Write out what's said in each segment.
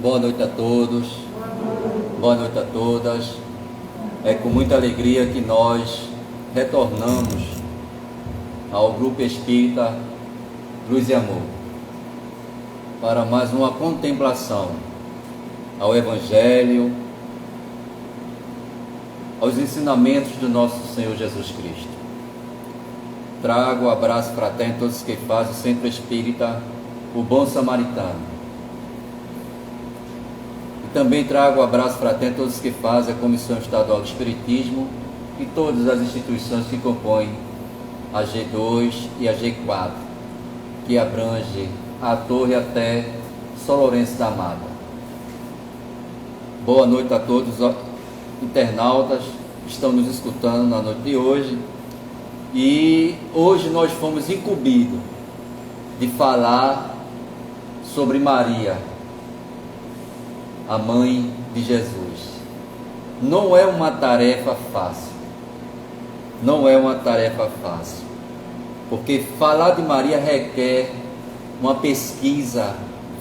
Boa noite a todos, boa noite a todas. É com muita alegria que nós retornamos ao Grupo Espírita Luz e Amor para mais uma contemplação ao Evangelho, aos ensinamentos do nosso Senhor Jesus Cristo. Trago o abraço fraterno a todos que fazem o Centro Espírita O Bom Samaritano. Também trago o abraço fraterno a todos que fazem a Comissão Estadual do Espiritismo e todas as instituições que compõem a G2 e a G4, que abrange a Torre até São Lourenço da Mata. Boa noite a todos os internautas que estão nos escutando na noite de hoje. E hoje nós fomos incumbidos de falar sobre Maria, a mãe de Jesus. Não é uma tarefa fácil. Não é uma tarefa fácil. Porque falar de Maria requer uma pesquisa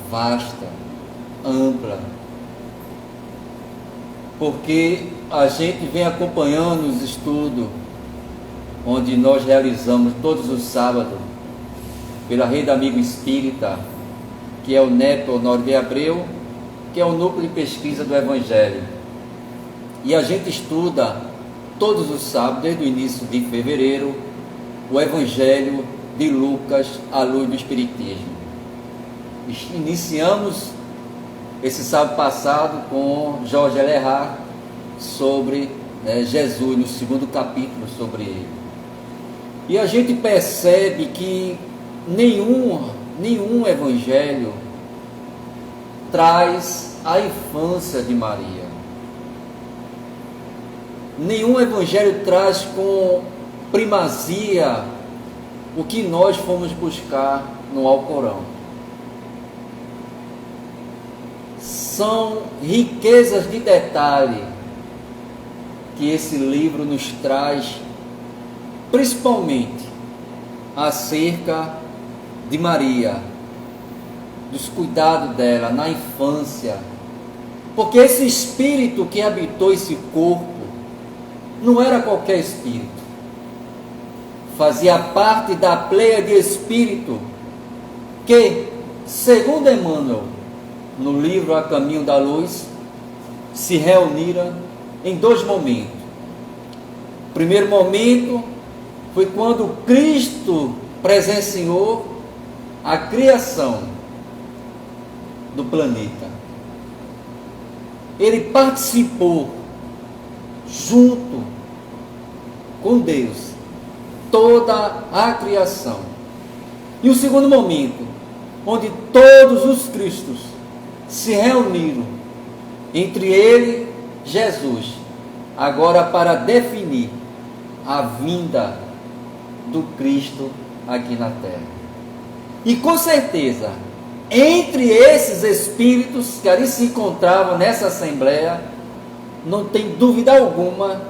vasta, ampla. Porque a gente vem acompanhando os estudos, onde nós realizamos todos os sábados, pela Rede Amigo Espírita, que é o Neto Honório de Abreu, que é o núcleo de pesquisa do Evangelho. E a gente estuda todos os sábados, desde o início de fevereiro, o Evangelho de Lucas à luz do Espiritismo. Iniciamos esse sábado passado com Jorge Elerhard sobre Jesus, no segundo capítulo sobre ele. E a gente percebe que nenhum Evangelho traz a infância de Maria. Nenhum Evangelho traz com primazia o que nós fomos buscar no Alcorão. São riquezas de detalhe que esse livro nos traz, principalmente acerca de Maria, dos cuidados dela na infância, porque esse espírito que habitou esse corpo não era qualquer espírito, fazia parte da pleia de espírito que, segundo Emmanuel, no livro A Caminho da Luz, se reuniram em dois momentos. O primeiro momento foi quando Cristo presenciou a criação do planeta. Ele participou junto com Deus toda a criação. E o segundo momento, onde todos os Cristos se reuniram, entre ele, Jesus, agora para definir a vinda do Cristo aqui na terra. E com certeza, entre esses espíritos que ali se encontravam nessa assembleia, não tem dúvida alguma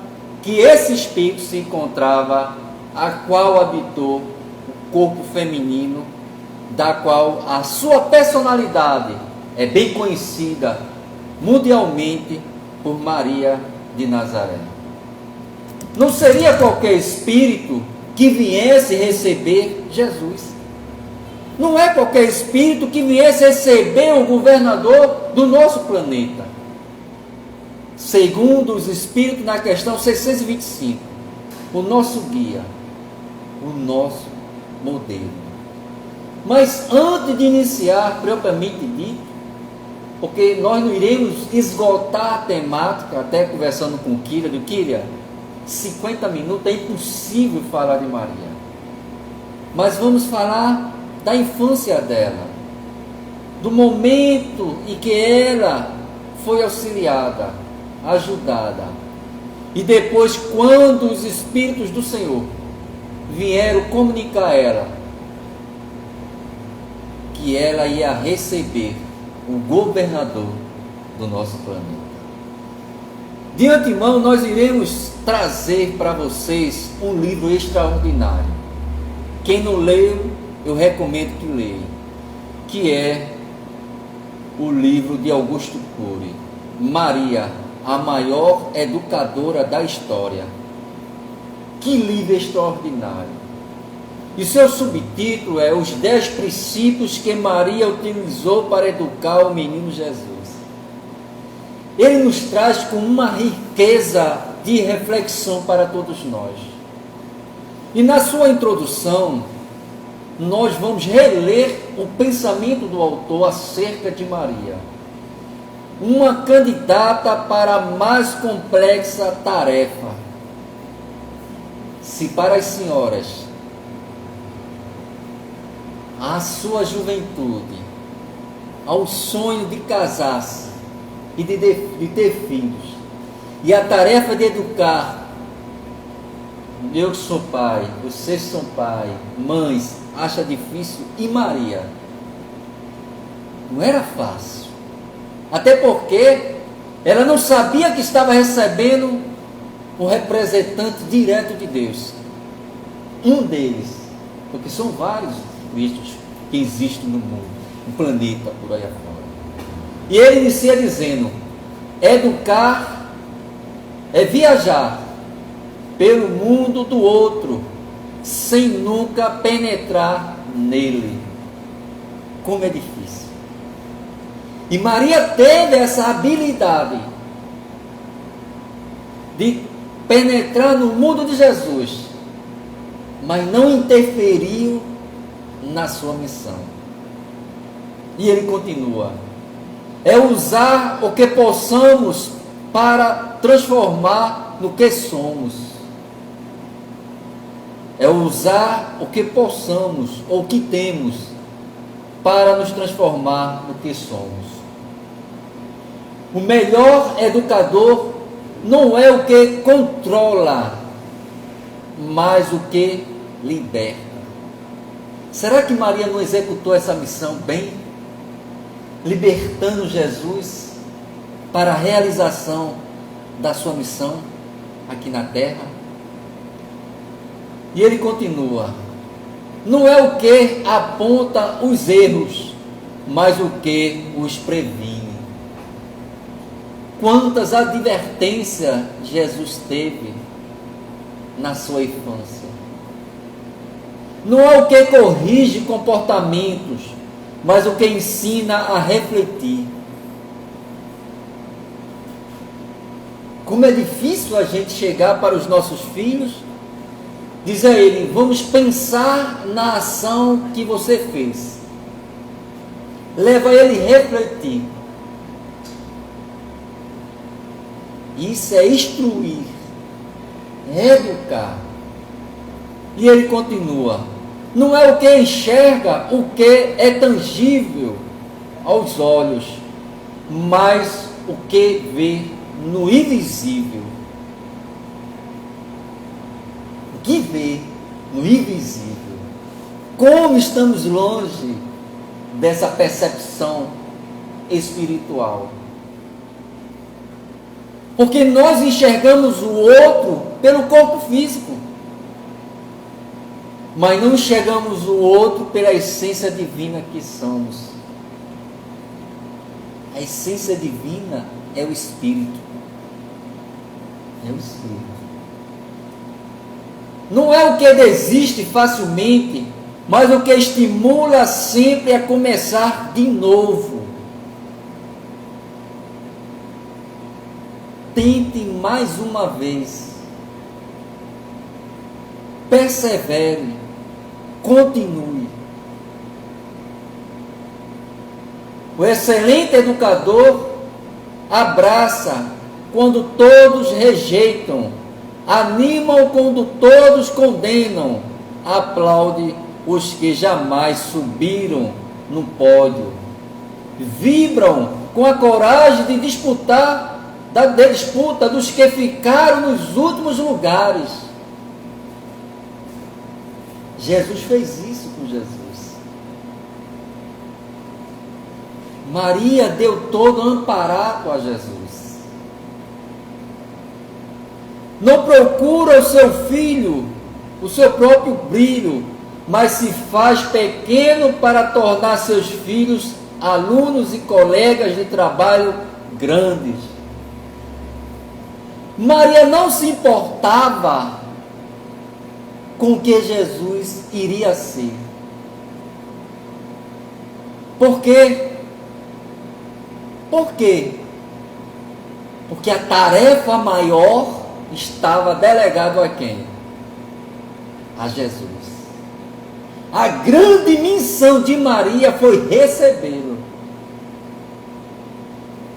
que esse espírito se encontrava a qual habitou o corpo feminino, da qual a sua personalidade é bem conhecida mundialmente por Maria de Nazaré. Não seria qualquer espírito que viesse receber Jesus. Não é qualquer espírito que viesse receber o governador do nosso planeta. Segundo os espíritos, na questão 625, o nosso guia, o nosso modelo. Mas antes de iniciar propriamente dito, porque nós não iremos esgotar a temática, até conversando com o Kíria, 50 minutos é impossível falar de Maria. Mas vamos falar da infância dela, do momento em que ela foi auxiliada, ajudada, e depois quando os Espíritos do Senhor vieram comunicar a ela que ela ia receber o governador do nosso planeta. De antemão nós iremos trazer para vocês um livro extraordinário. Quem não leu, eu recomendo que leia, que é o livro de Augusto Cury, Maria, a maior educadora da história. Que livro extraordinário! E seu subtítulo é Os 10 princípios que Maria utilizou para educar o menino Jesus. Ele nos traz com uma riqueza de reflexão para todos nós. E na sua introdução, nós vamos reler o pensamento do autor acerca de Maria, uma candidata para a mais complexa tarefa. Se para as senhoras, a sua juventude, ao sonho de casar-se e de ter filhos, e a tarefa de educar, eu que sou pai, vocês são pai, mães, acha difícil, e Maria, não era fácil, até porque ela não sabia que estava recebendo um representante direto de Deus, um deles, porque são vários Cristos que existem no mundo, no planeta, por aí afora. E ele inicia dizendo: educar é viajar pelo mundo do outro, sem nunca penetrar nele. Como é difícil. E Maria teve essa habilidade de penetrar no mundo de Jesus, mas não interferiu na sua missão. E ele continua: é usar o que possamos para transformar no que somos. É usar o que possamos, ou que temos, para nos transformar no que somos. O melhor educador não é o que controla, mas o que liberta. Será que Maria não executou essa missão bem? Libertando Jesus para a realização da sua missão aqui na terra? E ele continua: não é o que aponta os erros, mas o que os previne. Quantas advertências Jesus teve na sua infância. Não é o que corrige comportamentos, mas o que ensina a refletir. Como é difícil a gente chegar para os nossos filhos, diz a ele: vamos pensar na ação que você fez. Leva ele a refletir. Isso é instruir, educar. E ele continua: não é o que enxerga o que é tangível aos olhos, mas o que vê no invisível. O que vê no invisível. Como estamos longe dessa percepção espiritual. Porque nós enxergamos o outro pelo corpo físico, mas não enxergamos o outro pela essência divina que somos. A essência divina é o Espírito. É o Espírito. Não é o que desiste facilmente, mas o que estimula sempre a começar de novo. Tente mais uma vez. Persevere. Continue. O excelente educador abraça quando todos rejeitam, animam quando todos condenam, aplaude os que jamais subiram no pódio, vibram com a coragem de disputa dos que ficaram nos últimos lugares. Jesus fez isso com Jesus. Maria deu todo amparato a Jesus. Não procura o seu filho, o seu próprio brilho, mas se faz pequeno para tornar seus filhos alunos e colegas de trabalho grandes. Maria não se importava com o que Jesus iria ser. Por quê? Por quê? Porque a tarefa maior estava delegada a quem? A Jesus. A grande missão de Maria foi recebê-lo.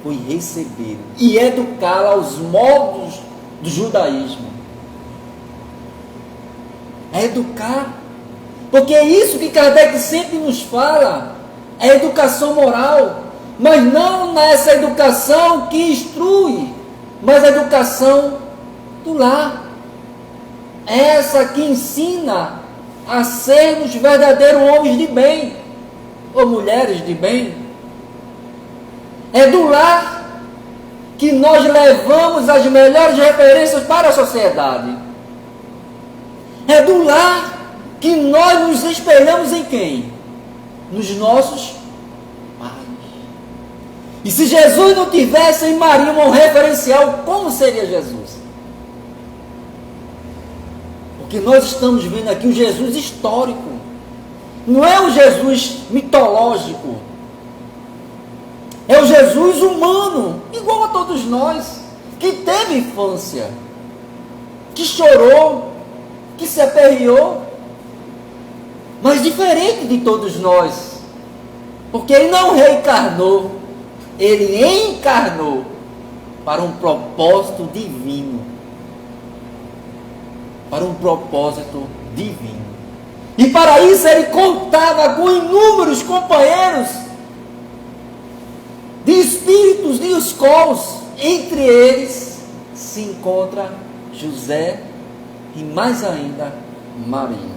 Foi recebê-lo e educá-lo aos modos do judaísmo. É educar. Porque é isso que Kardec sempre nos fala. É educação moral. Mas não nessa educação que instrui, mas a educação do lar. Essa que ensina a sermos verdadeiros homens de bem, ou mulheres de bem. É do lar que nós levamos as melhores referências para a sociedade. É do lar que nós nos espelhamos em quem? Nos nossos pais. E se Jesus não tivesse em Maria um referencial, como seria Jesus? Porque nós estamos vendo aqui o Jesus histórico. Não é o Jesus mitológico. É o Jesus humano, igual a todos nós, que teve infância, que chorou, que se aperreou, mas diferente de todos nós, porque ele não reencarnou, ele encarnou para um propósito divino. Para um propósito divino. E para isso ele contava com inúmeros companheiros de espíritos de escolas. Entre eles se encontra José e mais ainda Maria.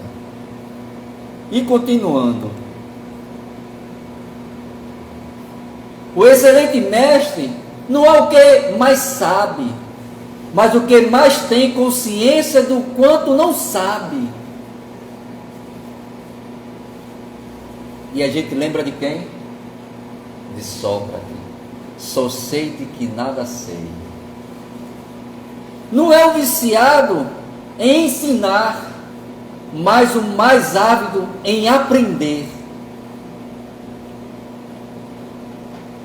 E continuando. O excelente mestre não é o que mais sabe, mas o que mais tem consciência do quanto não sabe. E a gente lembra de quem? De Sócrates. Só sei de que nada sei. Não é o viciado em ensinar, mas o mais ávido em aprender.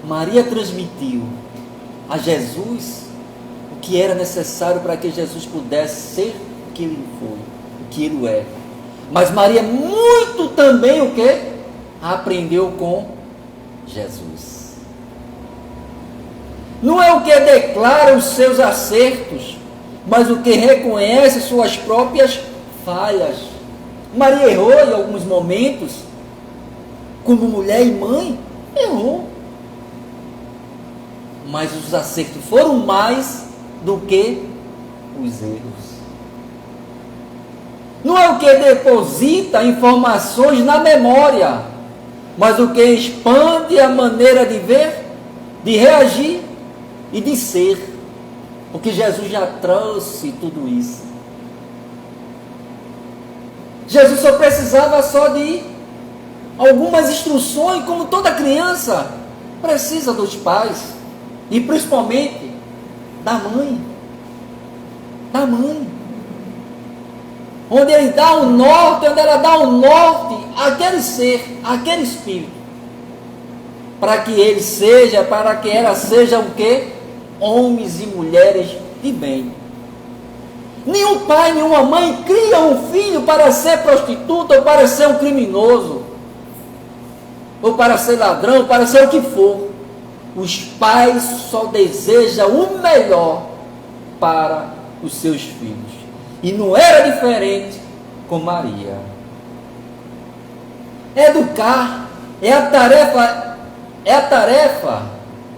Maria transmitiu a Jesus o que era necessário para que Jesus pudesse ser o que ele foi, o que ele é. Mas Maria muito também o que? Aprendeu com Jesus. Não é o que declara os seus acertos, mas o que reconhece suas próprias falhas. Maria errou em alguns momentos, como mulher e mãe, errou. Mas os acertos foram mais do que os erros. Não é o que deposita informações na memória, mas o que expande a maneira de ver, de reagir e de ser. Porque Jesus já trouxe tudo isso. Jesus só precisava só de algumas instruções, como toda criança precisa dos pais. E principalmente da mãe. Da mãe. Onde ele dá o norte, onde ela dá o norte àquele ser, àquele espírito. Para que ele seja, para que ela seja o quê? Homens e mulheres de bem. Nenhum pai, nenhuma mãe cria um filho para ser prostituta, ou para ser um criminoso, ou para ser ladrão, ou para ser o que for. Os pais só desejam o melhor para os seus filhos. E não era diferente com Maria. Educar é a tarefa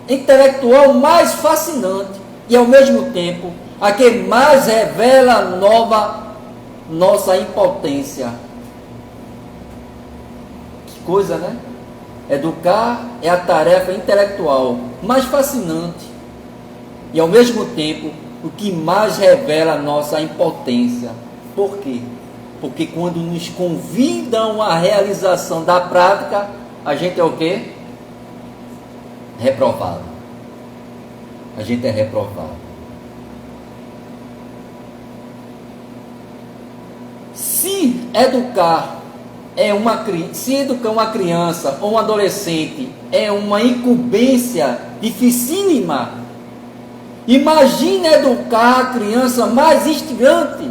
intelectual mais fascinante e ao mesmo tempo a que mais revela nossa impotência. Que coisa, né? Educar é a tarefa intelectual mais fascinante e ao mesmo tempo o que mais revela nossa impotência. Por quê? Porque quando nos convidam à realização da prática, a gente é o quê? reprovado. A gente é reprovado. Se educar uma criança ou um adolescente é uma incumbência dificílima, imagine educar a criança mais instigante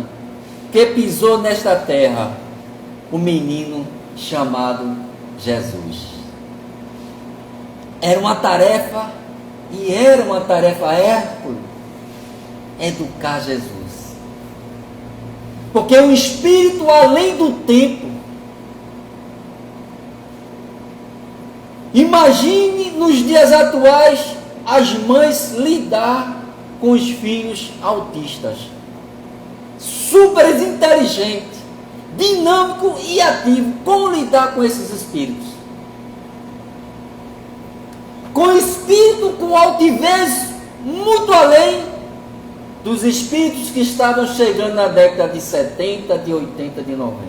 que pisou nesta terra, o menino chamado Jesus. Era uma tarefa hércule educar Jesus. Porque o espírito além do tempo. Imagine nos dias atuais as mães lidar com os filhos autistas. Super inteligente, dinâmico e ativo. Como lidar com esses espíritos? Com espírito com altivez muito além dos espíritos que estavam chegando na década de 70, de 80, de 90.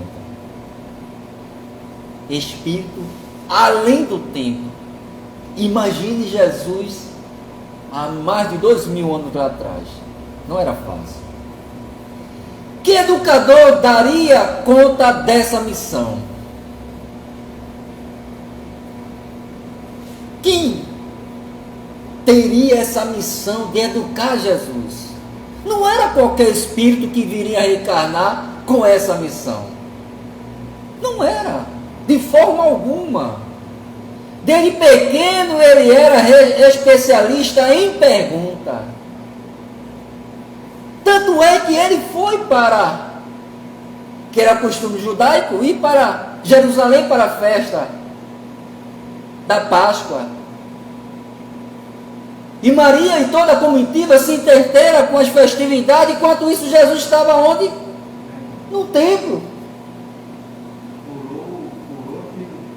Espírito além do tempo. Imagine Jesus há mais de 2000 anos atrás. Não era fácil. Que educador daria conta dessa missão? Quem teria essa missão de educar Jesus? Não era qualquer espírito que viria reencarnar com essa missão. Não era, de forma alguma. Desde pequeno ele era especialista em pergunta. Tanto é que ele foi para, que era costume judaico, ir para Jerusalém para a festa da Páscoa. E Maria e toda a comitiva se entreteram com as festividades, enquanto isso Jesus estava onde? No templo.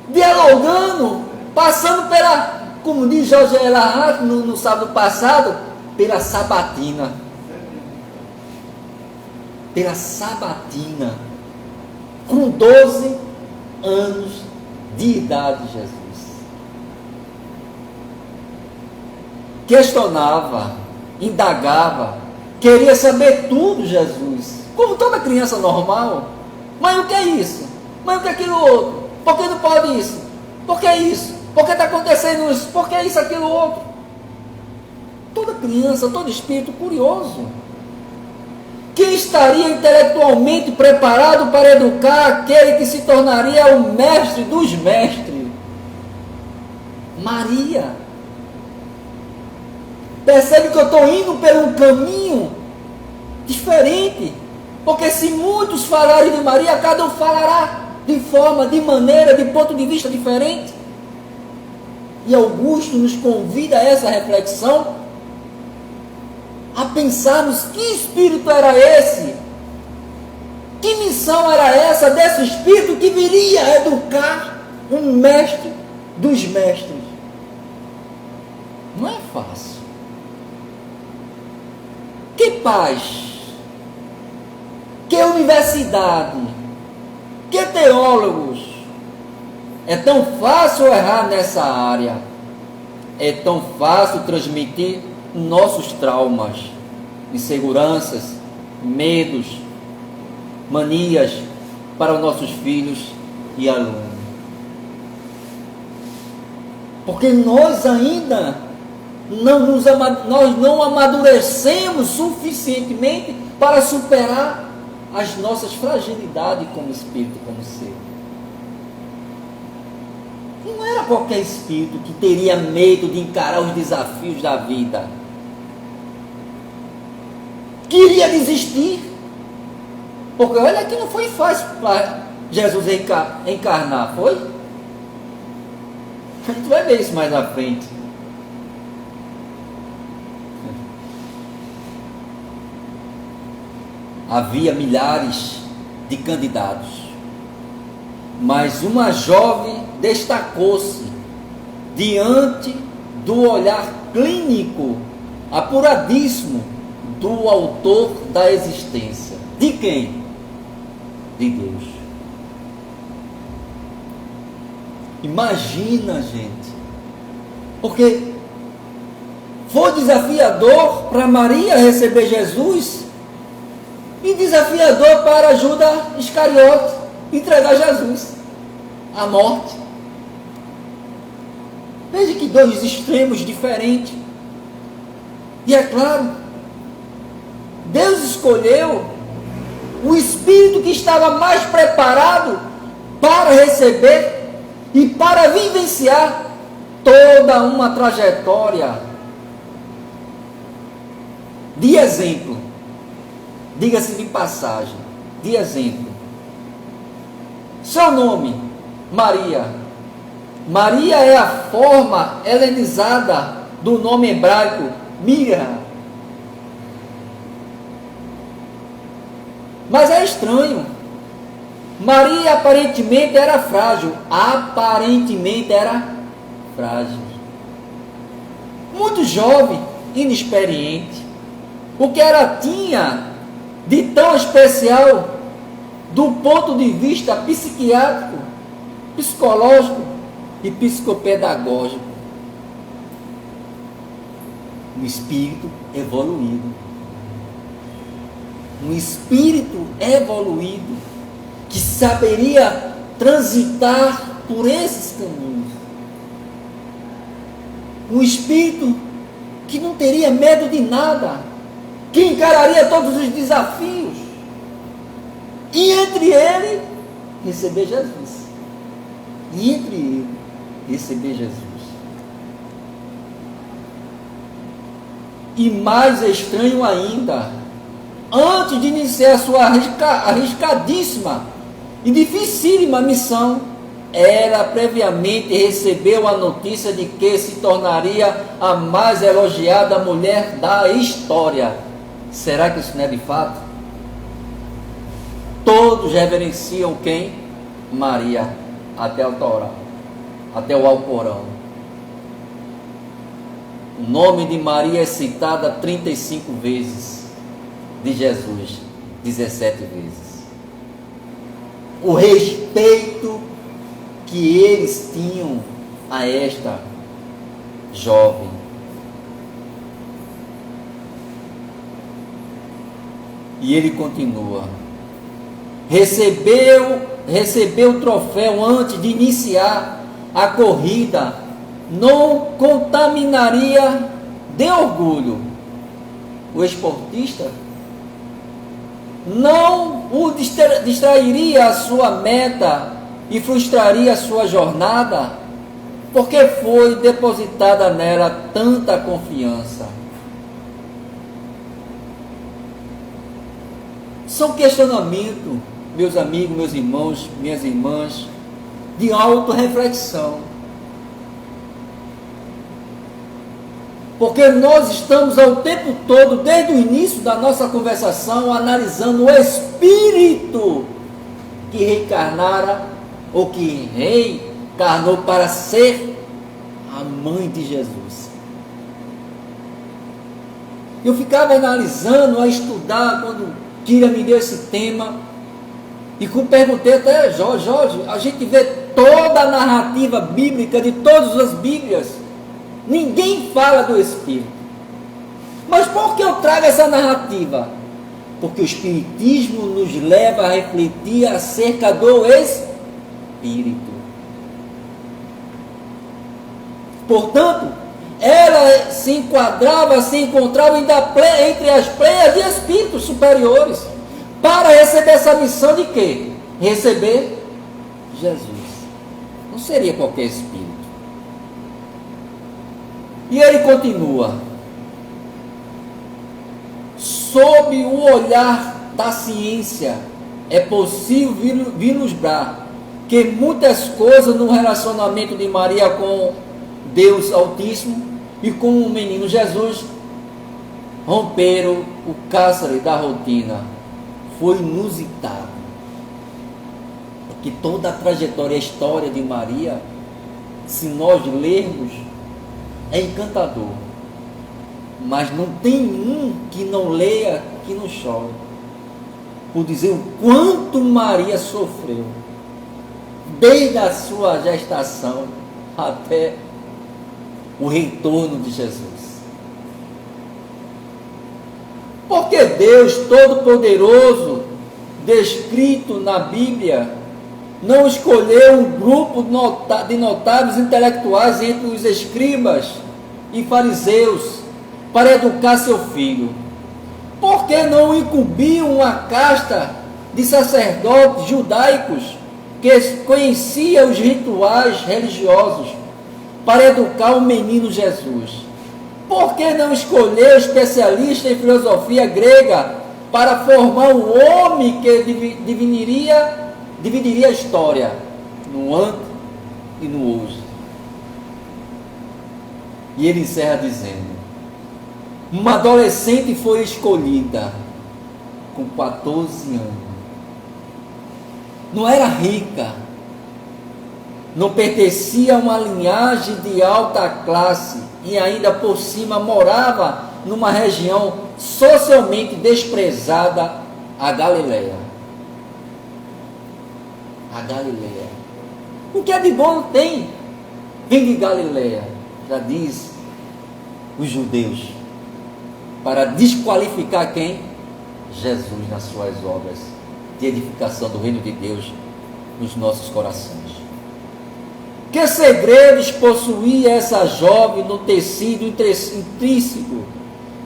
Dialogando, passando pela, como diz Jorge Elahart no sábado passado, pela sabatina. Pela sabatina. Com 12 anos de idade, Jesus. Questionava, indagava, queria saber tudo, Jesus, como toda criança normal. Mãe, o que é isso? Mãe, o que é aquilo outro? Por que não pode isso? Por que isso? Por que está acontecendo isso? Por que isso, aquilo outro? Toda criança, todo espírito curioso. Quem estaria intelectualmente preparado para educar aquele que se tornaria o mestre dos mestres? Maria. Percebe que eu estou indo por um caminho diferente. Porque se muitos falarem de Maria, cada um falará de forma, de maneira, de ponto de vista diferente. E Augusto nos convida a essa reflexão, a pensarmos que espírito era esse, que missão era essa desse espírito que viria educar um mestre dos mestres. Não é fácil. Que paz, que universidade, que teólogos. É tão fácil errar nessa área. É tão fácil transmitir nossos traumas, inseguranças, medos, manias para os nossos filhos e alunos. Porque nós ainda nós não amadurecemos suficientemente para superar as nossas fragilidades como espírito, como ser. Não era qualquer espírito que teria medo de encarar os desafios da vida. Queria desistir. Porque olha que não foi fácil para Jesus encarnar, foi? A gente vai ver isso mais na frente. Havia milhares de candidatos, mas uma jovem destacou-se diante do olhar clínico apuradíssimo do autor da existência. De quem? De Deus. Imagina, gente, porque foi desafiador para Maria receber Jesus e desafiador para Judas Iscariote entregar Jesus à morte. Veja que dois extremos diferentes. E é claro, Deus escolheu o espírito que estava mais preparado para receber e para vivenciar toda uma trajetória de exemplo, diga-se de passagem, de exemplo. Seu nome, Maria. Maria é a forma helenizada do nome hebraico Miriam. Mas é estranho. Maria aparentemente era frágil. Aparentemente era frágil. Muito jovem, inexperiente. O que ela tinha de tão especial do ponto de vista psiquiátrico, psicológico e psicopedagógico? Um espírito evoluído. Um espírito evoluído que saberia transitar por esses caminhos. Um espírito que não teria medo de nada, que encararia todos os desafios e entre ele receber Jesus. E entre ele receber Jesus. E mais estranho ainda, antes de iniciar a sua arriscadíssima e dificílima missão, ela previamente recebeu a notícia de que se tornaria a mais elogiada mulher da história. Será que isso não é de fato? Todos reverenciam quem? Maria, até o Torá, até o Alcorão. O nome de Maria é citado 35 vezes, de Jesus 17 vezes. O respeito que eles tinham a esta jovem. E ele continua. Recebeu o troféu antes de iniciar a corrida. Não contaminaria de orgulho o esportista? Não o distrairia a sua meta e frustraria a sua jornada? Porque foi depositada nela tanta confiança? São questionamentos, meus amigos, meus irmãos, minhas irmãs, de autorreflexão. Porque nós estamos ao tempo todo, desde o início da nossa conversação, analisando o Espírito que reencarnara, ou que reencarnou para ser a mãe de Jesus. Eu ficava analisando, a estudar, quando Kira me deu esse tema, e perguntei até a Jorge, a gente vê toda a narrativa bíblica de todas as Bíblias, ninguém fala do Espírito. Mas por que eu trago essa narrativa? Porque o Espiritismo nos leva a refletir acerca do Espírito. Portanto, ela se enquadrava, se encontrava entre as pleias de espíritos superiores, para receber essa missão de quê? Receber Jesus. Não seria qualquer espírito. E ele continua. Sob o olhar da ciência, é possível vislumbrar que muitas coisas no relacionamento de Maria com Deus Altíssimo e com o menino Jesus romperam o cárcere da rotina. Foi inusitado. Porque toda a trajetória, a história de Maria, se nós lermos, é encantador. Mas não tem um que não leia, que não chore, por dizer o quanto Maria sofreu, desde a sua gestação até o retorno de Jesus. Porque Deus Todo-Poderoso, descrito na Bíblia, não escolheu um grupo de notáveis intelectuais entre os escribas e fariseus para educar seu filho? Por que não incumbiu uma casta de sacerdotes judaicos que conhecia os rituais religiosos para educar o menino Jesus? Por que não escolheu especialista em filosofia grega para formar um homem que dividiria a história no antes e no hoje? E ele encerra dizendo: uma adolescente foi escolhida com 14 anos. Não era rica, não pertencia a uma linhagem de alta classe e ainda por cima morava numa região socialmente desprezada, a Galileia. A Galileia. O que é de bom tem? Vem de Galileia, já diz os judeus, para desqualificar quem? Jesus nas suas obras de edificação do reino de Deus nos nossos corações. Que segredos possuía essa jovem no tecido intrínseco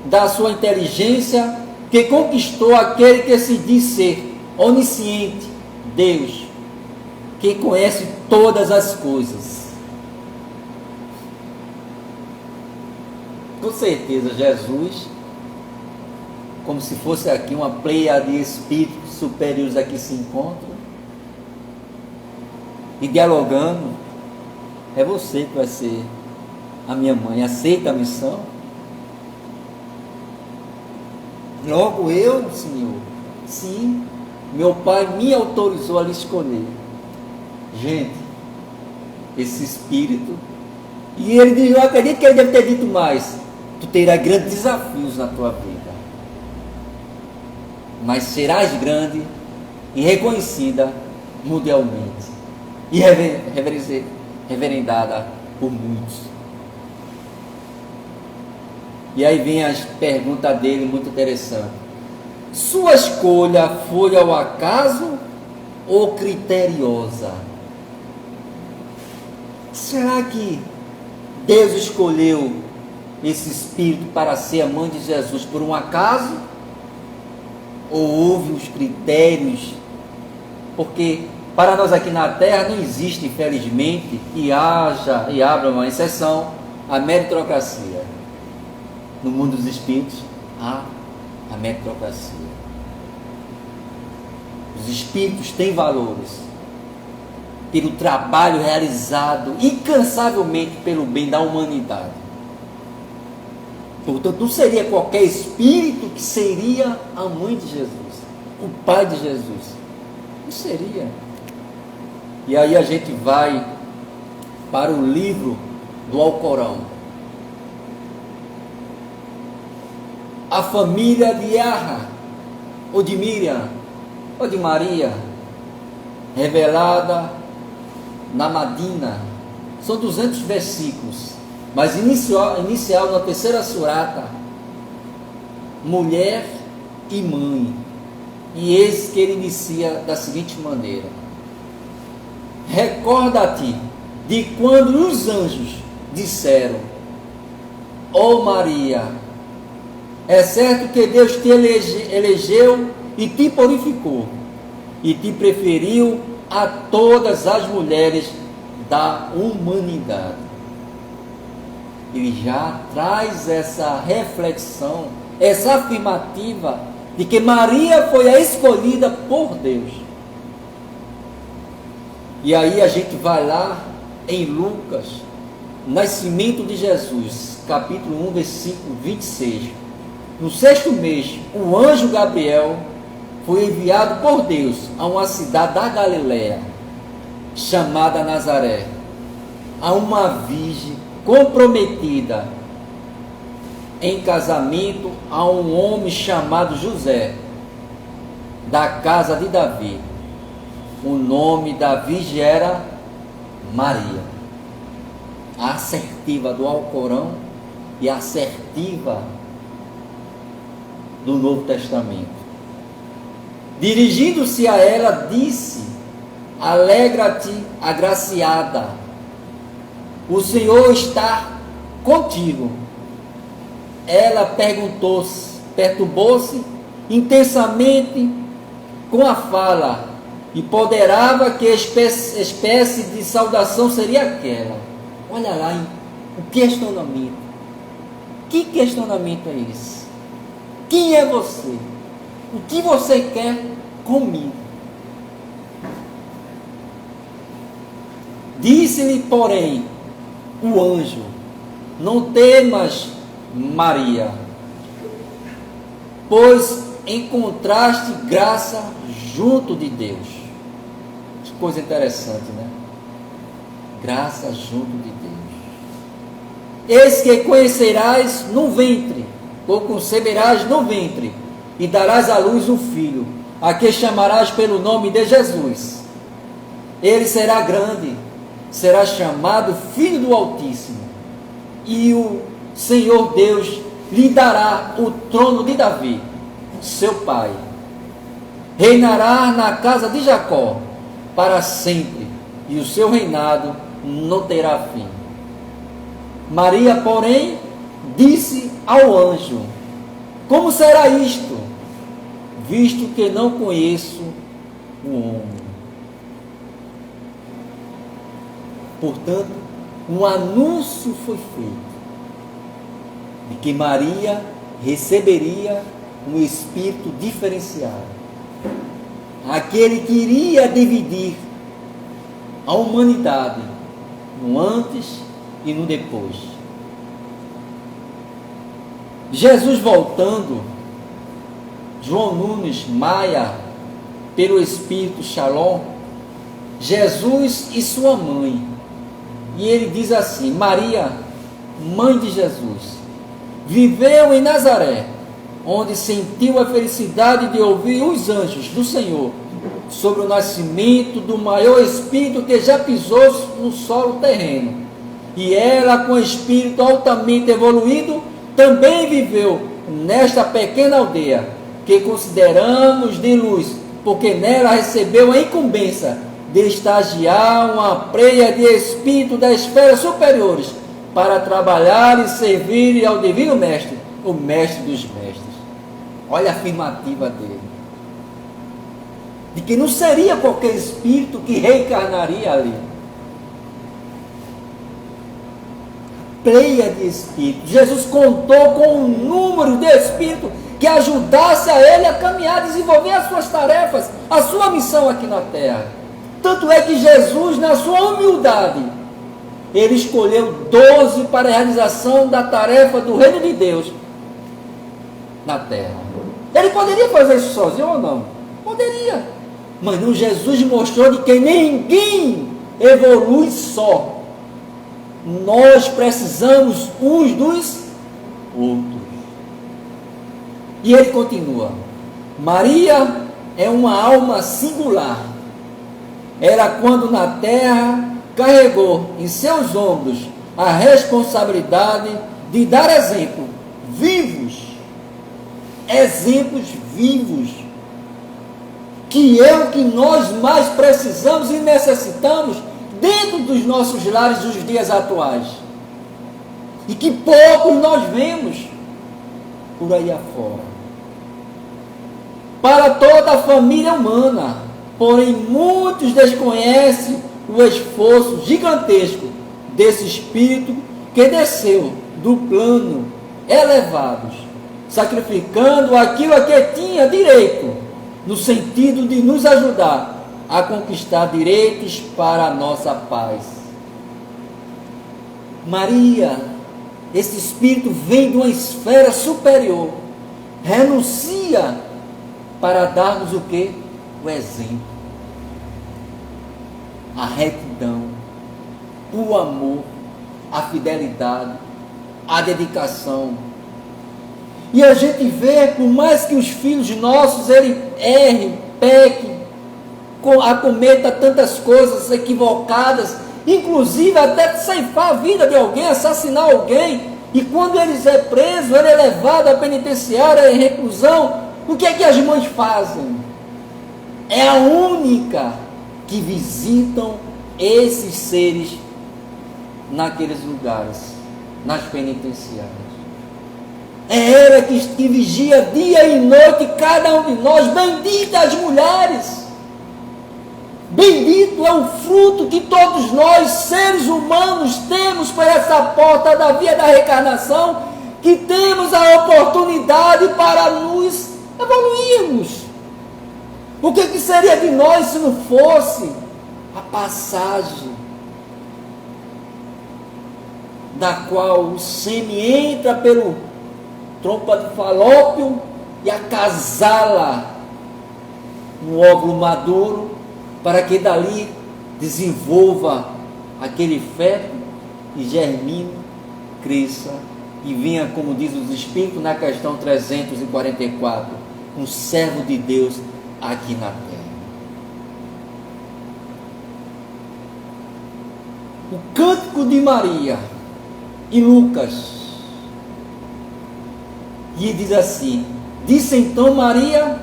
da sua inteligência, que conquistou aquele que se diz ser onisciente, Deus, que conhece todas as coisas? Com certeza, Jesus, como se fosse aqui uma pleia de espíritos superiores aqui se encontram e dialogando. É você que vai ser a minha mãe. Aceita a missão? Logo eu, Senhor. Sim, meu pai me autorizou a lhe escolher. Gente, esse espírito, e ele diz, eu acredito que ele deve ter dito mais: tu terás grandes desafios na tua vida, mas serás grande e reconhecida mundialmente e reverendada por muitos. E aí vem a pergunta dele, muito interessante: sua escolha foi ao acaso ou criteriosa? Será que Deus escolheu esse espírito para ser a mãe de Jesus por um acaso? Ou houve os critérios? Porque para nós aqui na Terra não existe, infelizmente, e abra uma exceção, a meritocracia. No mundo dos espíritos há a meritocracia. Os espíritos têm valores pelo trabalho realizado incansavelmente pelo bem da humanidade. Portanto, não seria qualquer espírito que seria a mãe de Jesus, o pai de Jesus. Não seria. E aí a gente vai para o livro do Alcorão. A família de Yahya, ou de Miriam, ou de Maria, revelada na Madina. São 200 versículos, mas inicial na terceira surata, mulher e mãe. E eis que ele inicia da seguinte maneira: recorda-te de quando os anjos disseram: ó Maria, é certo que Deus te elegeu e te purificou, e te preferiu a todas as mulheres da humanidade. Ele já traz essa reflexão, essa afirmativa de que Maria foi a escolhida por Deus. E aí a gente vai lá em Lucas, nascimento de Jesus, capítulo 1, versículo 26. No 6º mês, o anjo Gabriel foi enviado por Deus a uma cidade da Galileia, chamada Nazaré, a uma virgem comprometida em casamento a um homem chamado José, da casa de Davi. O nome da virgem era Maria. A assertiva do Alcorão e a assertiva do Novo Testamento. Dirigindo-se a ela, disse: alegra-te, agraciada, o Senhor está contigo. Ela perturbou-se intensamente com a fala, e ponderava que espécie de saudação seria aquela. Olha lá, o questionamento. Que questionamento é esse? Quem é você? O que você quer comigo? Disse-lhe, porém, o anjo: não temas, Maria, pois encontraste graça junto de Deus. Que coisa interessante, né? Graça junto de Deus. Eis que conhecerás no ventre, ou conceberás no ventre, e darás à luz um filho, a que chamarás pelo nome de Jesus. Ele será grande, será chamado Filho do Altíssimo, e o Senhor Deus lhe dará o trono de Davi, seu pai. Reinará na casa de Jacó para sempre, e o seu reinado não terá fim. Maria, porém, disse ao anjo: como será isto, visto que não conheço o homem? Portanto, um anúncio foi feito de que Maria receberia um espírito diferenciado, aquele que iria dividir a humanidade no antes e no depois. Jesus voltando, João Nunes Maia, pelo Espírito Shalom, Jesus e sua mãe. E ele diz assim: Maria, mãe de Jesus, viveu em Nazaré, onde sentiu a felicidade de ouvir os anjos do Senhor sobre o nascimento do maior espírito que já pisou no solo terreno. E ela, com espírito altamente evoluído, também viveu nesta pequena aldeia, que consideramos de luz, porque nela recebeu a incumbência de estagiar uma preia de espírito das esferas superiores, para trabalhar e servir ao divino mestre, o mestre dos mestres. Olha a afirmativa dele, de que não seria qualquer espírito que reencarnaria ali. Pleia de espíritos. Jesus contou com um número de espíritos que ajudasse a ele a caminhar, a desenvolver as suas tarefas, a sua missão aqui na terra. Tanto é que Jesus, na sua humildade, ele escolheu 12 para a realização da tarefa do reino de Deus na terra. Ele poderia fazer isso sozinho ou não? Poderia. Mas não, Jesus mostrou de que ninguém evolui só. Nós precisamos uns dos outros. E ele continua: Maria é uma alma singular. Era quando na terra carregou em seus ombros a responsabilidade de dar exemplos vivos, que é o que nós mais precisamos e necessitamos dentro dos nossos lares dos dias atuais, e que poucos nós vemos por aí afora. Para toda a família humana, porém muitos desconhecem o esforço gigantesco desse espírito que desceu do plano elevados, sacrificando aquilo a que tinha direito, no sentido de nos ajudar a conquistar direitos para a nossa paz. Maria, esse espírito vem de uma esfera superior, renuncia para darmos o quê? O exemplo, a retidão, o amor, a fidelidade, a dedicação. E a gente vê, por mais que os filhos nossos errem, pequem, acometa tantas coisas equivocadas, inclusive até ceifar a vida de alguém, assassinar alguém, E quando ele é preso, ele é levado à penitenciária, em reclusão, o que é que as mães fazem? É a única que visitam esses seres naqueles lugares, nas penitenciárias. É ela que vigia dia e noite cada um de nós. Benditas mulheres! Bendito é o fruto que todos nós, seres humanos, temos por essa porta da via da reencarnação, que temos a oportunidade para nos evoluirmos. O que seria de nós se não fosse a passagem da qual o sêmen entra pelo trompa de falópio e acasala no óvulo maduro, para que dali desenvolva aquele feto e germine, cresça e venha, como diz os Espíritos na questão 344, um servo de Deus aqui na terra. O Cântico de Maria, em Lucas, e diz assim: disse então Maria,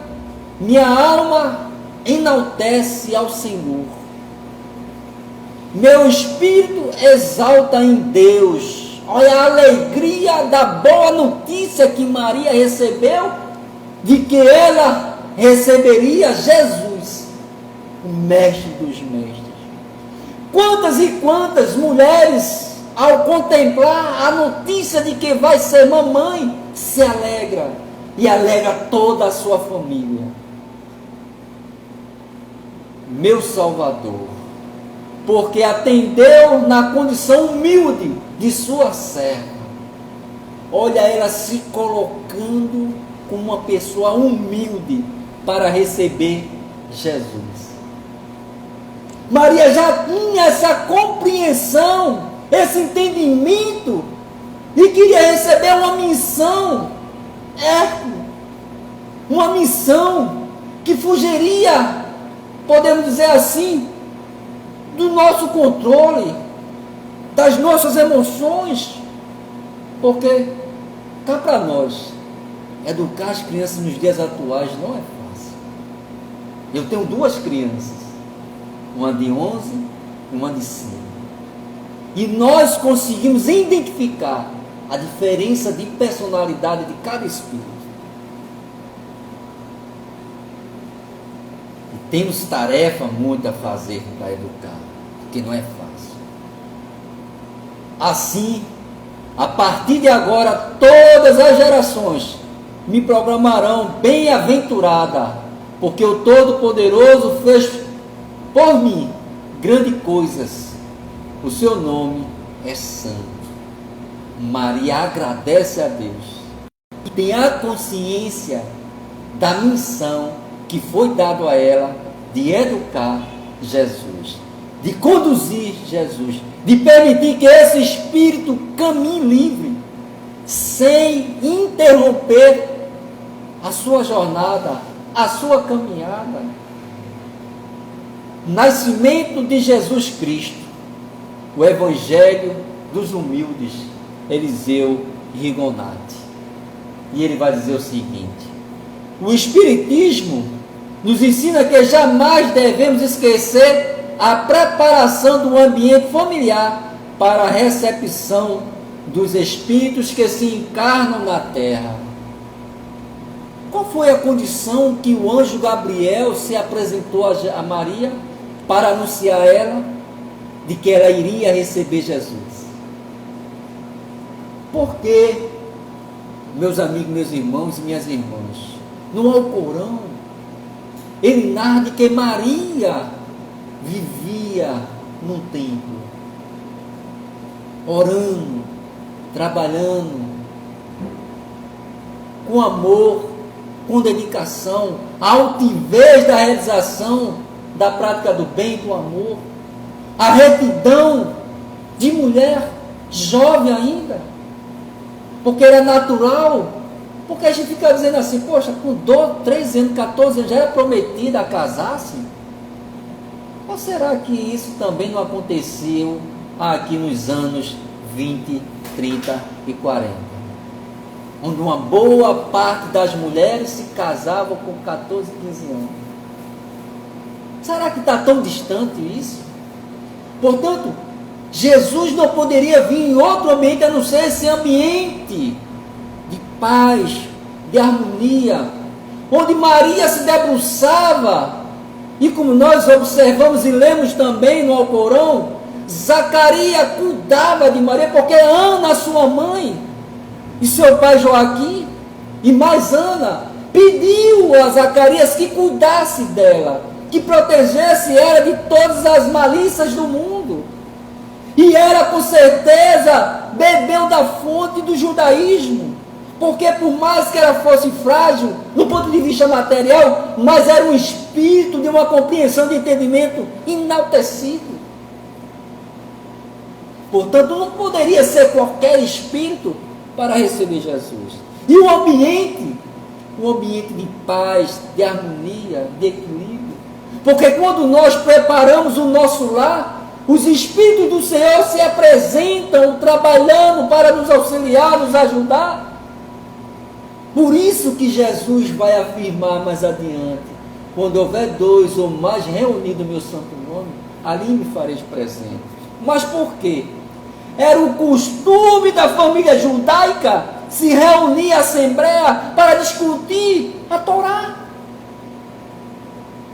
minha alma enaltece ao Senhor, meu espírito exalta em Deus. Olha a alegria da boa notícia que Maria recebeu, de que ela receberia Jesus, o mestre dos mestres. Quantas e quantas mulheres, ao contemplar a notícia de que vai ser mamãe, se alegra e alegra toda a sua família. Meu Salvador, porque atendeu na condição humilde de sua serva. Olha ela se colocando como uma pessoa humilde para receber Jesus. Maria já tinha essa compreensão, esse entendimento, e queria receber uma missão, uma missão que fugiria, podemos dizer assim, do nosso controle, das nossas emoções, porque cá para nós, educar as crianças nos dias atuais não é fácil. Eu tenho duas crianças, uma de 11 e uma de 5, e nós conseguimos identificar a diferença de personalidade de cada espírito. E temos tarefa muito a fazer para educar, que não é fácil. Assim, a partir de agora, todas as gerações me proclamarão bem-aventurada, porque o Todo-Poderoso fez por mim grandes coisas. O seu nome é santo. Maria agradece a Deus e tem a consciência da missão que foi dado a ela de educar Jesus, de conduzir Jesus, de permitir que esse espírito caminhe livre, sem interromper a sua jornada, a sua caminhada. Nascimento de Jesus Cristo, o Evangelho dos humildes, Eliseu Rigonati. E ele vai dizer o seguinte: o Espiritismo nos ensina que jamais devemos esquecer a preparação do ambiente familiar para a recepção dos espíritos que se encarnam na terra. Qual foi a condição que o anjo Gabriel se apresentou a Maria para anunciar a ela de que ela iria receber Jesus? Porque, meus amigos, meus irmãos e minhas irmãs, no Alcorão, ele narra de que Maria vivia num templo, orando, trabalhando, com amor, com dedicação, a altivez da realização da prática do bem e do amor, a retidão de mulher jovem ainda, porque era natural. Porque a gente fica dizendo assim, poxa, com 12, 13 anos, 14 anos, já era prometida a casar-se? Ou será que isso também não aconteceu aqui nos anos 20, 30 e 40, onde uma boa parte das mulheres se casavam com 14, 15 anos. Será que está tão distante isso? Portanto, Jesus não poderia vir em outro ambiente a não ser esse ambiente de paz, de harmonia, onde Maria se debruçava, e como nós observamos e lemos também no Alcorão, Zacarias cuidava de Maria, porque Ana, sua mãe, e seu pai Joaquim, e mais Ana, pediu a Zacarias que cuidasse dela, que protegesse ela de todas as malícias do mundo. E ela, com certeza, bebeu da fonte do judaísmo, porque por mais que ela fosse frágil, no ponto de vista material, mas era um espírito de uma compreensão, de entendimento enaltecido. Portanto, não poderia ser qualquer espírito para receber Jesus. E o ambiente de paz, de harmonia, de equilíbrio. Porque quando nós preparamos o nosso lar, os Espíritos do Senhor se apresentam trabalhando para nos auxiliar, nos ajudar. Por isso que Jesus vai afirmar mais adiante: quando houver 2 ou mais reunidos no meu santo nome, ali me fareis presente. Mas por quê? Era o costume da família judaica se reunir à assembleia para discutir a Torá.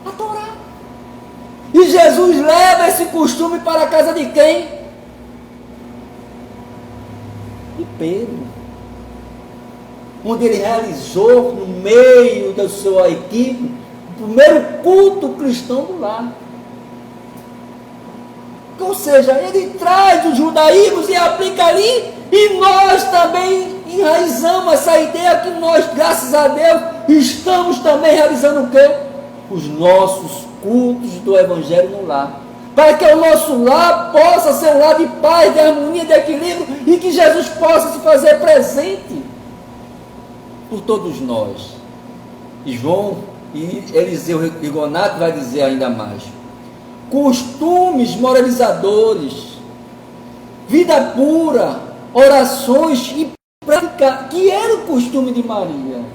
A Torá. E Jesus leva esse costume para a casa de quem? De Pedro. Onde ele realizou, no meio da sua equipe, o primeiro culto cristão do lar. Ou seja, ele traz os judaísmos e aplica ali, e nós também enraizamos essa ideia que nós, graças a Deus, estamos também realizando o quê? Os nossos cultos do Evangelho no lar. Para que o nosso lar possa ser um lar de paz, de harmonia, de equilíbrio, e que Jesus possa se fazer presente por todos nós. E João e Eliseu Rigonato vai dizer ainda mais: costumes moralizadores, vida pura, orações e prática, que era o costume de Maria.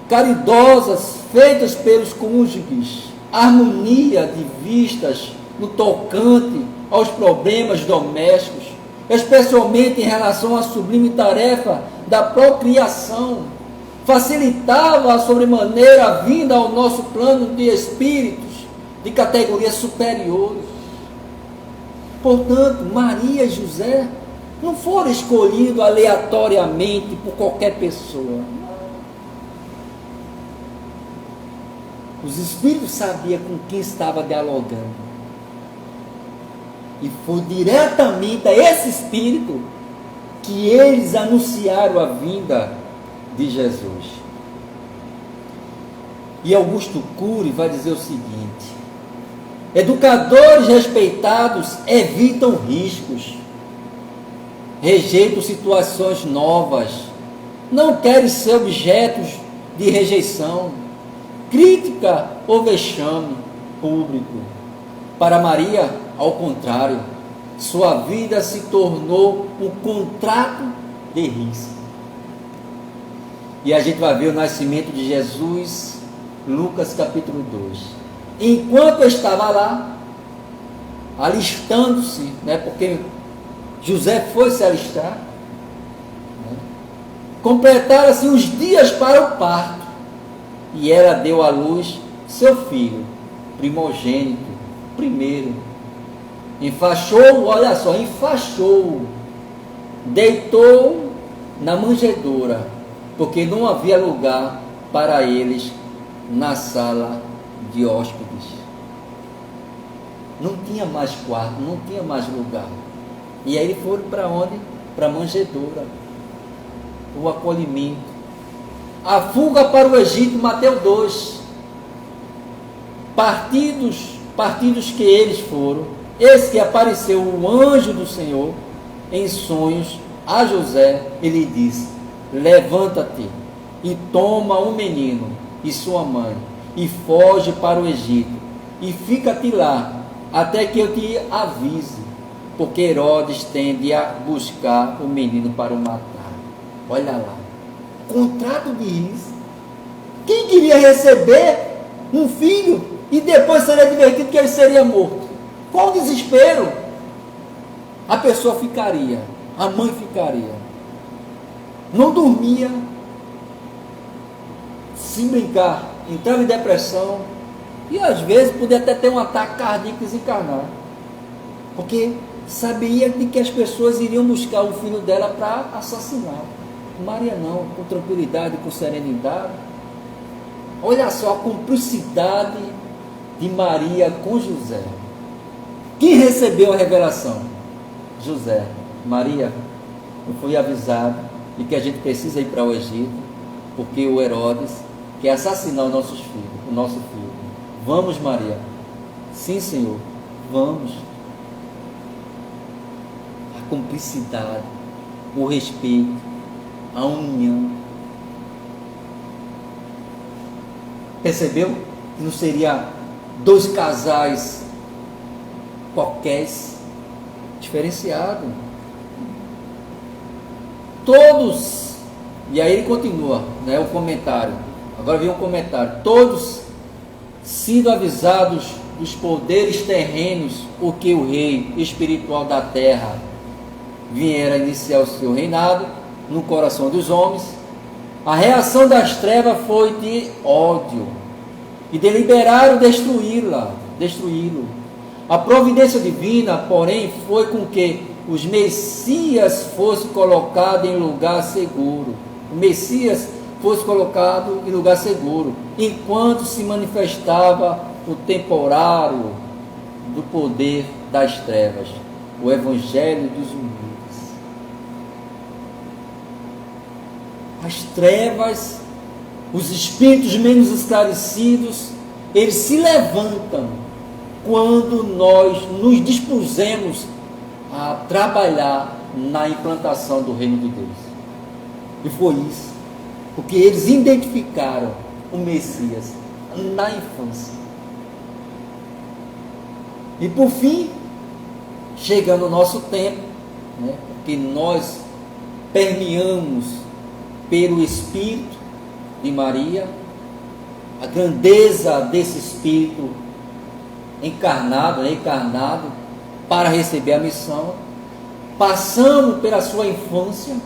Caridosas, feitas pelos cônjuges, harmonia de vistas no tocante aos problemas domésticos, especialmente em relação à sublime tarefa da procriação, facilitava sobremaneira a vinda ao nosso plano de espíritos de categorias superiores. Portanto, Maria e José não foram escolhidos aleatoriamente por qualquer pessoa. Os espíritos sabiam com quem estava dialogando. E foi diretamente a esse espírito que eles anunciaram a vinda de Jesus. E Augusto Cury vai dizer o seguinte: educadores respeitados evitam riscos, rejeitam situações novas, não querem ser objetos de rejeição, crítica ou vexame público. Para Maria, ao contrário, sua vida se tornou um contrato de risco. E a gente vai ver o nascimento de Jesus, Lucas capítulo 2. Enquanto eu estava lá, alistando-se, porque José foi se alistar, completaram-se os dias para o parto, e ela deu à luz seu filho, primogênito, primeiro. Enfaixou, olha só, enfaixou, deitou na manjedoura, porque não havia lugar para eles na sala de hóspedes. Não tinha mais quarto, não tinha mais lugar. E aí foram para onde? Para a manjedoura, o acolhimento. A fuga para o Egito, Mateus 2. Partidos que eles foram, eis que apareceu o anjo do Senhor em sonhos a José, ele disse: levanta-te e toma o menino e sua mãe e foge para o Egito e fica-te lá até que eu te avise, porque Herodes tende a buscar o menino para o matar. Olha lá, contrato de risco. Quem queria receber um filho e depois seria advertido que ele seria morto? Qual o desespero? A pessoa ficaria, a mãe ficaria, não dormia, se brincar, entrava em depressão e às vezes podia até ter um ataque cardíaco e desencarnar, porque sabia de que as pessoas iriam buscar o filho dela para assassinar. Maria não, com tranquilidade, com serenidade. Olha só a cumplicidade de Maria com José. Quem recebeu a revelação? José. Maria, eu fui avisado de que a gente precisa ir para o Egito, porque o Herodes quer assassinar os nossos filhos, o nosso filho. Vamos, Maria. Sim, Senhor, vamos. A cumplicidade, o respeito, a união. Percebeu? Não seria dois casais qualquer, diferenciado. Todos, e aí ele continua, né, o comentário. Agora vem um comentário. Todos sido avisados dos poderes terrenos, o que o rei espiritual da terra viera iniciar o seu reinado no coração dos homens, a reação das trevas foi de ódio e deliberaram destruí-lo. A providência divina, porém, foi com que os Messias fosse colocado em lugar seguro. O Messias fosse colocado em lugar seguro, enquanto se manifestava o temporário do poder das trevas, o evangelho dos humildes. As trevas, os espíritos menos esclarecidos, eles se levantam quando nós nos dispusemos a trabalhar na implantação do reino de Deus. E foi isso, porque eles identificaram o Messias na infância. E por fim, chegando o nosso tempo, né, que nós permeamos pelo Espírito de Maria, a grandeza desse Espírito encarnado para receber a missão, passamos pela sua infância,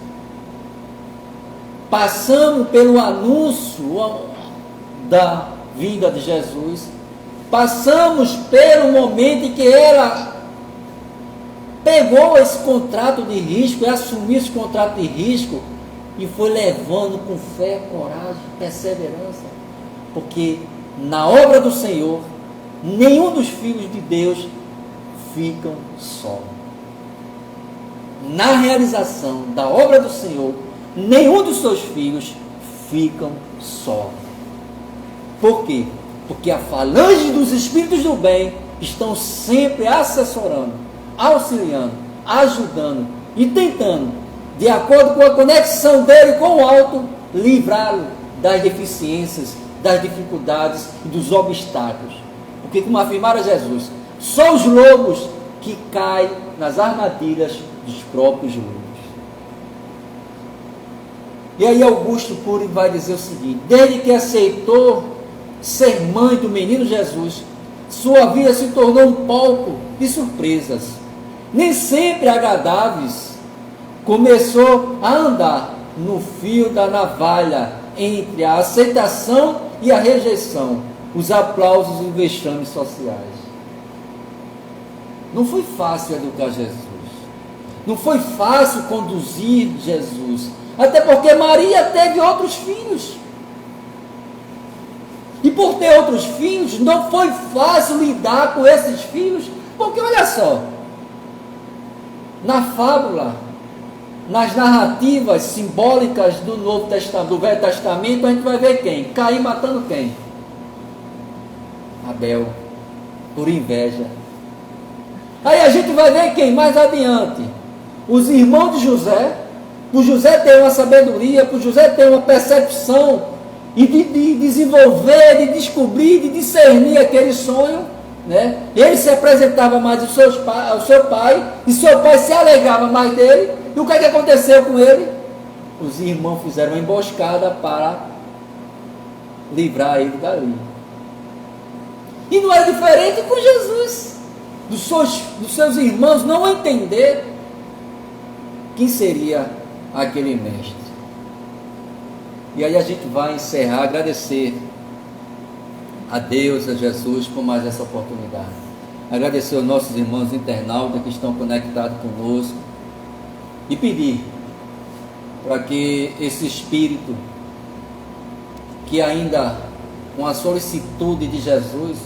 passamos pelo anúncio da vinda de Jesus, passamos pelo momento em que ela pegou esse contrato de risco e assumiu esse contrato de risco e foi levando com fé, coragem, perseverança, porque na obra do Senhor nenhum dos filhos de Deus ficam só. Na realização da obra do Senhor, nenhum dos seus filhos ficam só. Por quê? Porque a falange dos espíritos do bem estão sempre assessorando, auxiliando, ajudando e tentando, de acordo com a conexão dele com o alto, livrá-lo das deficiências, das dificuldades e dos obstáculos. Porque, como afirmara Jesus, só os lobos que caem nas armadilhas dos próprios lobos. E aí Augusto Cury vai dizer o seguinte: desde que aceitou ser mãe do menino Jesus, sua vida se tornou um palco de surpresas, nem sempre agradáveis. Começou a andar no fio da navalha entre a aceitação e a rejeição, os aplausos e os vexames sociais. Não foi fácil educar Jesus, não foi fácil conduzir Jesus, até porque Maria teve outros filhos, e por ter outros filhos, não foi fácil lidar com esses filhos, porque olha só, na fábula, nas narrativas simbólicas do Novo Testamento, do Velho Testamento, a gente vai ver quem? Caim matando quem? Abel, por inveja. Aí a gente vai ver quem mais adiante? Os irmãos de José, por José ter uma sabedoria, por José ter uma percepção, e de desenvolver, de descobrir, de discernir aquele sonho, né? Ele se apresentava mais ao seu pai, e seu pai se alegava mais dele. E o que aconteceu com ele? Os irmãos fizeram uma emboscada para livrar ele dali. E não é diferente com Jesus, dos seus irmãos não entender quem seria aquele mestre. E aí a gente vai encerrar, agradecer a Deus, a Jesus, por mais essa oportunidade. Agradecer aos nossos irmãos internautas que estão conectados conosco e pedir para que esse espírito, que ainda com a solicitude de Jesus,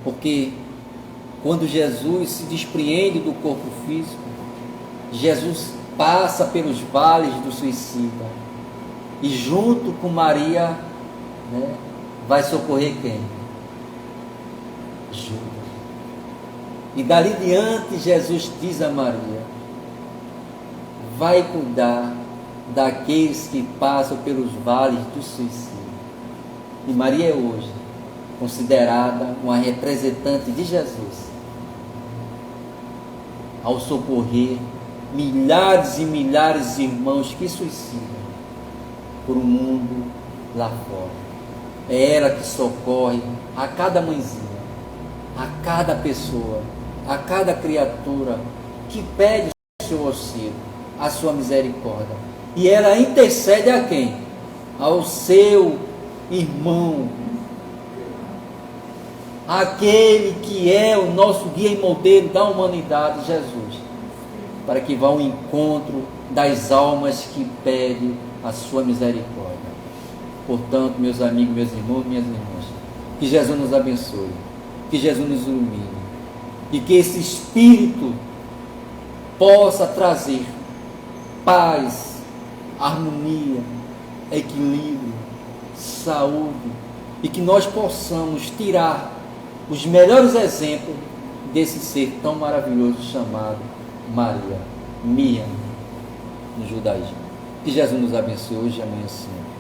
porque quando Jesus se despreende do corpo físico, Jesus passa pelos vales do suicida, e junto com Maria, né, vai socorrer quem? Judas. E dali diante Jesus diz a Maria: vai cuidar daqueles que passam pelos vales do suicídio. E Maria é hoje considerada uma representante de Jesus ao socorrer milhares e milhares de irmãos que suicidam por um mundo lá fora. É ela que socorre a cada mãezinha, a cada pessoa, a cada criatura que pede o seu auxílio, a sua misericórdia. E ela intercede a quem? Ao seu irmão, aquele que é o nosso guia e modelo da humanidade, Jesus, para que vá ao encontro das almas que pedem a sua misericórdia. Portanto, meus amigos, meus irmãos, minhas irmãs, que Jesus nos abençoe, que Jesus nos ilumine, e que esse Espírito possa trazer paz, harmonia, equilíbrio, saúde, e que nós possamos tirar os melhores exemplos desse ser tão maravilhoso chamado Maria, Miriam, no judaísmo. Que Jesus nos abençoe hoje e amanhã sempre.